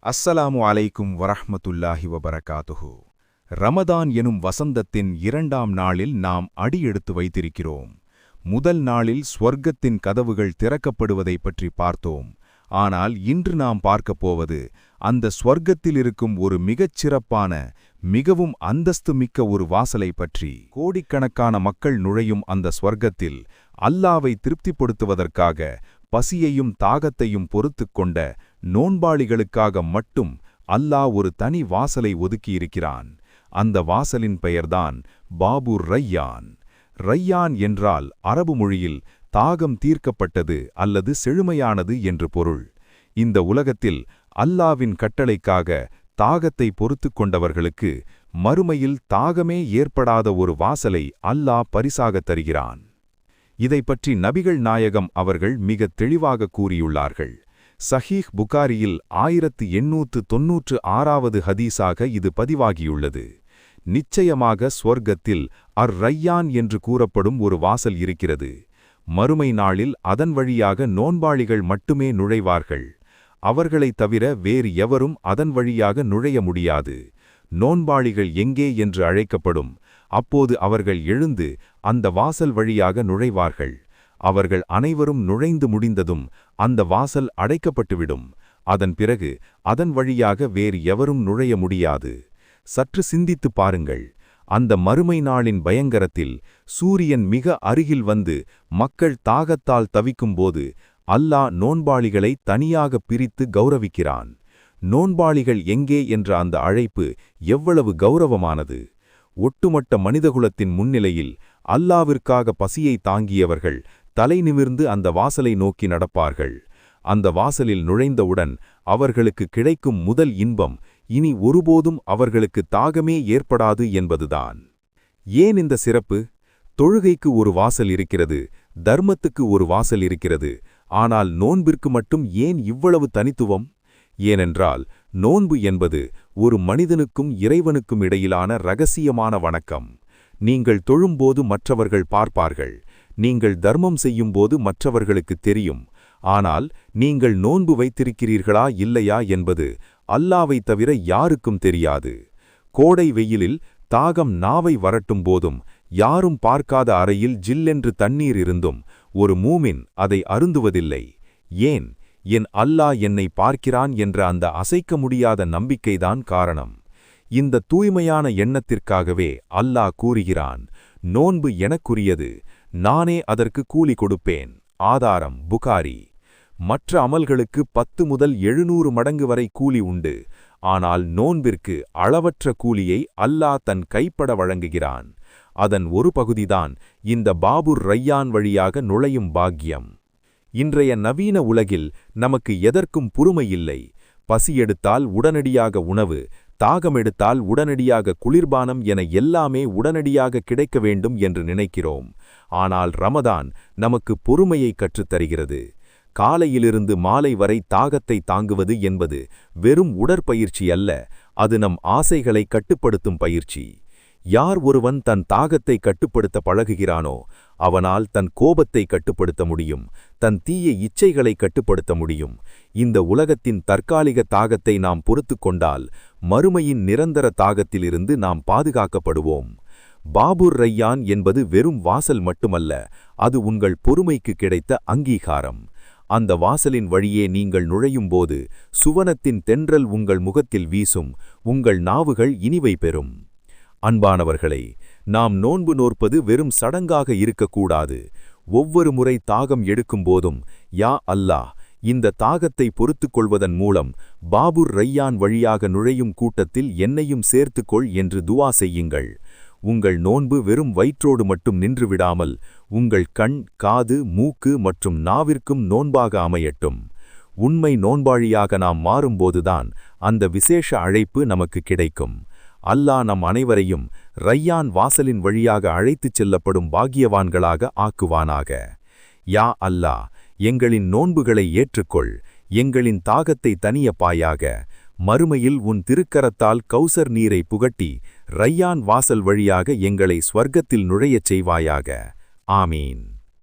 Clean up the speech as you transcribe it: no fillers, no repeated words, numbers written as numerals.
அஸ்ஸலாமு அலைக்கும் வரஹ்மத்துல்லாஹி வபரகாத்துஹு. ரமதான் எனும் வசந்தத்தின் 2ஆம் நாளில் நாம் அடியெடுத்து வைத்திருக்கிறோம். முதல் நாளில் ஸ்வர்க்கத்தின் கதவுகள் திறக்கப்படுவதைப் பற்றி பார்த்தோம். ஆனால் இன்று நாம் பார்க்கப் போவது அந்த ஸ்வர்க்கத்தில் இருக்கும் ஒரு மிகச் சிறப்பான, மிகவும் அந்தஸ்து மிக்க ஒரு வாசலை பற்றி. கோடிக்கணக்கான மக்கள் நுழையும் அந்த ஸ்வர்க்கத்தில் அல்லாவை திருப்திப்படுத்துவதற்காக பசியையும் தாகத்தையும் பொறுத்துக் கொண்ட நோன்பாளிகளுக்காக மட்டும் அல்லாஹ் ஒரு தனி வாசலை ஒதுக்கியிருக்கிறான். அந்த வாசலின் பெயர்தான் பாபுர் ரய்யான். ரய்யான் என்றால் அரபு மொழியில் தாகம் தீர்க்கப்பட்டது அல்லது செழுமையானது என்று பொருள். இந்த உலகத்தில் அல்லாவின் கட்டளைக்காக தாகத்தை பொறுத்துக் கொண்டவர்களுக்கு மறுமையில் தாகமே ஏற்படாத ஒரு வாசலை அல்லாஹ் பரிசாகத் தருகிறான். இதைப்பற்றி நபிகள் நாயகம் அவர்கள் மிக தெளிவாக கூறியுள்ளார்கள். சஹீஹ் புகாரியில் 1896வது ஹதீஸாக இது பதிவாகியுள்ளது. நிச்சயமாக ஸ்வர்க்கத்தில் ரய்யான் என்று கூறப்படும் ஒரு வாசல் இருக்கிறது. மறுமை நாளில் அதன் வழியாக நோன்பாளிகள் மட்டுமே நுழைவார்கள். அவர்களைத் தவிர வேறு எவரும் அதன் வழியாக நுழைய முடியாது. நோன்பாளிகள் எங்கே என்று அழைக்கப்படும். அப்போது அவர்கள் எழுந்து அந்த வாசல் வழியாக நுழைவார்கள். அவர்கள் அனைவரும் நுழைந்து முடிந்ததும் அந்த வாசல் அடைக்கப்பட்டுவிடும். அதன் பிறகு அதன் வழியாக வேறு எவரும் நுழைய முடியாது. சற்று சிந்தித்துப் பாருங்கள். அந்த மறுமை நாளின் பயங்கரத்தில் சூரியன் மிக அருகில் வந்து மக்கள் தாகத்தால் தவிக்கும்போது அல்லாஹ் நோன்பாளிகளை தனியாக பிரித்து கௌரவிக்கிறான். நோன்பாளிகள் எங்கே என்ற அந்த அழைப்பு எவ்வளவு கௌரவமானது! ஒட்டுமொத்த மனிதகுலத்தின் முன்னிலையில் அல்லாவிற்காக பசியை தாங்கியவர்கள் தலை நிமிர்ந்து அந்த வாசலை நோக்கி நடப்பார்கள். அந்த வாசலில் நுழைந்தவுடன் அவர்களுக்கு கிடைக்கும் முதல் இன்பம் இனி ஒருபோதும் அவர்களுக்கு தாகமே ஏற்படாது என்பதுதான். ஏன் இந்த சிறப்பு? தொழுகைக்கு ஒரு வாசல் இருக்கிறது, தர்மத்துக்கு ஒரு வாசல் இருக்கிறது. ஆனால் நோன்பிற்கு மட்டும் ஏன் இவ்வளவு தனித்துவம்? ஏனென்றால் நோன்பு என்பது ஒரு மனிதனுக்கும் இறைவனுக்கும் இடையிலான இரகசியமான வணக்கம். நீங்கள் தொழும்போது மற்றவர்கள் பார்ப்பார்கள். நீங்கள் தர்மம் செய்யும்போது மற்றவர்களுக்கு தெரியும். ஆனால் நீங்கள் நோன்பு வைத்திருக்கிறீர்களா இல்லையா என்பது அல்லாஹ்வைத் தவிர யாருக்கும் தெரியாது. கோடை வெயிலில் தாகம் நாவை வரட்டும் போதும் யாரும் பார்க்காத அறையில் ஜில்லென்று தண்ணீர் இருந்தும் ஒரு மூமின் அதை அருந்துவதில்லை. ஏன்? என் அல்லாஹ் என்னை பார்க்கிறான் என்ற அந்த அசைக்க முடியாத நம்பிக்கைதான் காரணம். இந்த தூய்மையான எண்ணத்திற்காகவே அல்லாஹ் கூறுகிறான், நோன்பு எனக்குரியது, நானே அதற்கு கூலி கொடுப்பேன். ஆதாரம் புகாரி. மற்ற அமல்களுக்கு 10 முதல் 700 மடங்கு வரை கூலி உண்டு. ஆனால் நோன்பிற்கு அளவற்ற கூலியை அல்லாஹ் தன் கைப்பட வழங்குகிறான். அதன் ஒரு பகுதிதான் இந்த பாபுர் ரய்யான் வழியாக நுழையும் பாக்கியம். இன்றைய நவீன உலகில் நமக்கு எதற்கும் பொறுமையில்லை. பசியெடுத்தால் உடனடியாக உணவு, தாகமெடுத்தால் உடனடியாக குளிர்பானம் என எல்லாமே உடனடியாக கிடைக்க வேண்டும் என்று நினைக்கிறோம். ஆனால் ரமதான் நமக்கு பொறுமையை கற்றுத்தருகிறது. காலையிலிருந்து மாலை வரை தாகத்தை தாங்குவது என்பது வெறும் உடற்பயிற்சி அல்ல, அது நம் ஆசைகளை கட்டுப்படுத்தும் பயிற்சி. யார் ஒருவன் தன் தாகத்தை கட்டுப்படுத்த பழகுகிறானோ அவனால் தன் கோபத்தை கட்டுப்படுத்த முடியும், தன் தீய இச்சைகளை கட்டுப்படுத்த முடியும். இந்த உலகத்தின் தற்காலிக தாகத்தை நாம் பொறுத்து கொண்டால் மறுமையின் நிரந்தர தாகத்திலிருந்து நாம் பாதுகாக்கப்படுவோம். பாபுர் ரய்யான் என்பது வெறும் வாசல் மட்டுமல்ல, அது உங்கள் பொறுமைக்கு கிடைத்த அங்கீகாரம். அந்த வாசலின் வழியே நீங்கள் நுழையும்போது சுவனத்தின் தென்றல் உங்கள் முகத்தில் வீசும், உங்கள் நாவுகள் இனிவை பெறும். அன்பானவர்களே, நாம் நோன்பு நோற்பது வெறும் சடங்காக இருக்கக்கூடாது. ஒவ்வொரு முறை தாகம் எடுக்கும்போதும் யா அல்லாஹ், இந்த தாகத்தை பொறுத்துக் கொள்வதன் மூலம் பாபுர் ரய்யான் வழியாக நுழையும் கூட்டத்தில் என்னையும் சேர்த்துக்கொள் என்று துவா செய்யுங்கள். உங்கள் நோன்பு வெறும் வயிற்றோடு மட்டும் நின்றுவிடாமல் உங்கள் கண், காது, மூக்கு மற்றும் நாவிற்கும் நோன்பாக அமையட்டும். உண்மை நோன்பாளியாக நாம் மாறும்போதுதான் அந்த விசேஷ அழைப்பு நமக்கு கிடைக்கும். அல்லாஹ் நம் அனைவரையும் ரய்யான் வாசலின் வழியாக அழைத்துச் செல்லப்படும் பாக்கியவான்களாக ஆக்குவானாக. யா அல்லாஹ், எங்களின் நோன்புகளை ஏற்றுக்கொள், எங்களின் தாகத்தை தனியப்பாயாக. மறுமையில் உன் திருக்கரத்தால் கௌசர் நீரை புகட்டி ரய்யான் வாசல் வழியாக எங்களை ஸ்வர்க்கத்தில் நுழையச் செய்வாயாக. ஆமீன்.